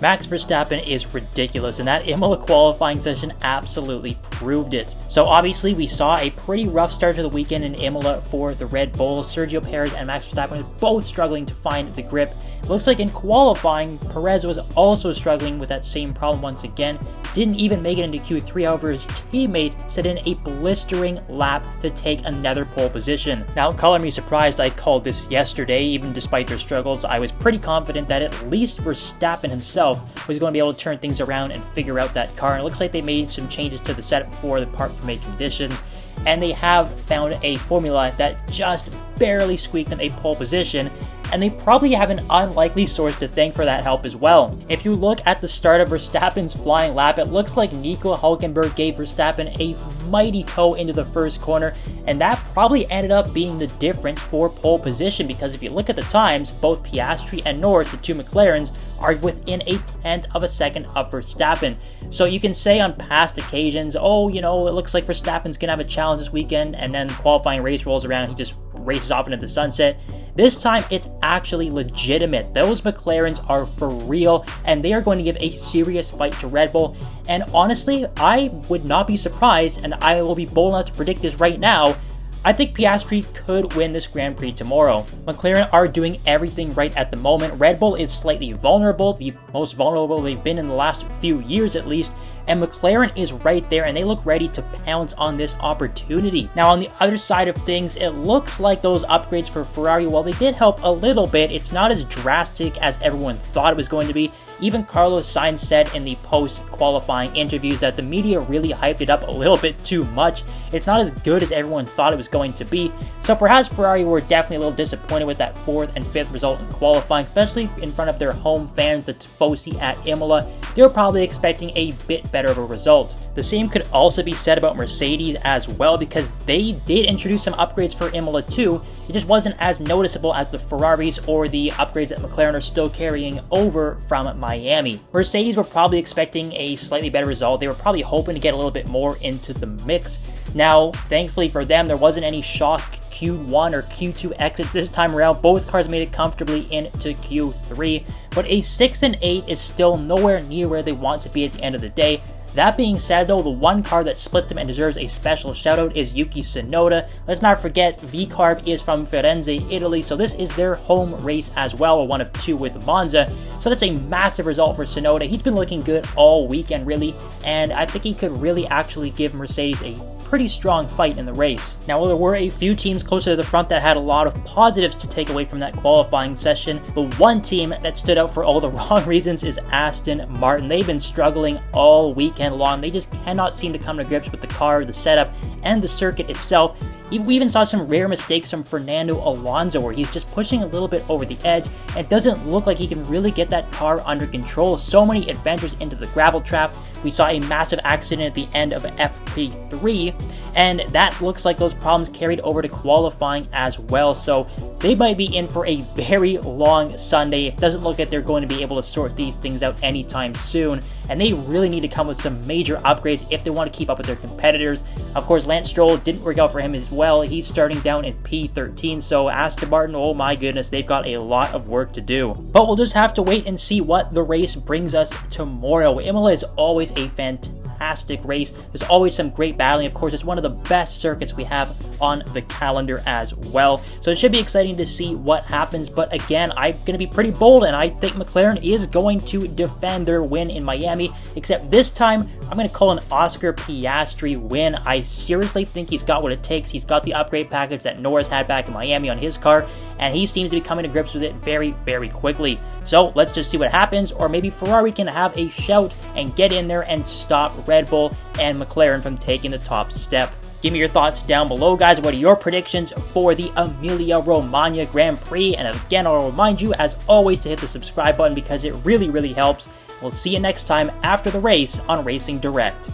Max Verstappen is ridiculous, and that Imola qualifying session absolutely proved it. So obviously we saw a pretty rough start to the weekend in Imola for the Red Bull. Sergio Perez and Max Verstappen were both struggling to find the grip. It looks like in qualifying, Perez was also struggling with that same problem once again. Didn't even make it into Q3, however his teammate set in a blistering lap to take another pole position. Now, color me surprised, I called this yesterday. Even despite their struggles, I was pretty confident that at least Verstappen himself was going to be able to turn things around and figure out that car. And it looks like they made some changes to the setup for the part permit conditions, and they have found a formula that just barely squeaked them a pole position, and they probably have an unlikely source to thank for that help as well. If you look at the start of Verstappen's flying lap, it looks like Nico Hülkenberg gave Verstappen a mighty toe into the first corner, and that probably ended up being the difference for pole position, because if you look at the times, both Piastri and Norris, the two McLarens, are within a tenth of a second of Verstappen. So you can say on past occasions, oh, you know, it looks like Verstappen's gonna have a challenge this weekend, and then the qualifying race rolls around and he just races off into the sunset. This time it's actually legitimate. Those McLarens are for real, and they are going to give a serious fight to Red Bull. And honestly, I would not be surprised, and I will be bold enough to predict this right now, I think Piastri could win this Grand Prix tomorrow. McLaren are doing everything right at the moment. Red Bull is slightly vulnerable, the most vulnerable they've been in the last few years at least, and McLaren is right there, and they look ready to pounce on this opportunity. Now, on the other side of things, it looks like those upgrades for Ferrari, while they did help a little bit, it's not as drastic as everyone thought it was going to be. Even Carlos Sainz said in the post-qualifying interviews that the media really hyped it up a little bit too much. It's not as good as everyone thought it was going to be. So perhaps Ferrari were definitely a little disappointed with that 4th and 5th result in qualifying, especially in front of their home fans, the Tifosi at Imola. They were probably expecting a bit better of a result. The same could also be said about Mercedes as well, because they did introduce some upgrades for Imola too. It just wasn't as noticeable as the Ferraris or the upgrades that McLaren are still carrying over from Miami. Mercedes were probably expecting a slightly better result. They were probably hoping to get a little bit more into the mix. Now, thankfully for them, there wasn't any shock Q1 or Q2 exits this time around. Both cars made it comfortably into Q3, but a 6 and 8 is still nowhere near where they want to be at the end of the day. That being said though, the one car that split them and deserves a special shout out is Yuki Tsunoda. Let's not forget V-Carb is from Firenze, Italy, so this is their home race as well, or one of two with Monza. So that's a massive result for Tsunoda. He's been looking good all weekend really, and I think he could really actually give Mercedes a pretty strong fight in the race. Now, while there were a few teams closer to the front that had a lot of positives to take away from that qualifying session, the one team that stood out for all the wrong reasons is Aston Martin. They've been struggling all weekend long. They just cannot seem to come to grips with the car, the setup, and the circuit itself. We even saw some rare mistakes from Fernando Alonso where he's just pushing a little bit over the edge, and it doesn't look like he can really get that car under control. So many adventures into the gravel trap. We saw a massive accident at the end of FP3, and that looks like those problems carried over to qualifying as well. So they might be in for a very long Sunday. It doesn't look like they're going to be able to sort these things out anytime soon, and they really need to come with some major upgrades if they want to keep up with their competitors. Of course, Lance Stroll didn't work out for him as well. He's starting down in P13, so Aston Martin, oh my goodness, they've got a lot of work to do. But we'll just have to wait and see what the race brings us tomorrow. Imola is always a fantastic race. There's always some great battling. Of course, it's one of the best circuits we have on the calendar as well. So it should be exciting to see what happens. But again, I'm going to be pretty bold, and I think McLaren is going to defend their win in Miami, except this time I'm going to call an Oscar Piastri win. I seriously think he's got what it takes. He's got the upgrade package that Norris had back in Miami on his car, and he seems to be coming to grips with it very, very quickly. So let's just see what happens, or maybe Ferrari can have a shout and get in there and stop Red Bull and McLaren from taking the top step. Give me your thoughts down below, guys. What are your predictions for the Emilia Romagna Grand Prix? And again, I'll remind you, as always, to hit the subscribe button because it really, really helps. We'll see you next time after the race on Racing Direct.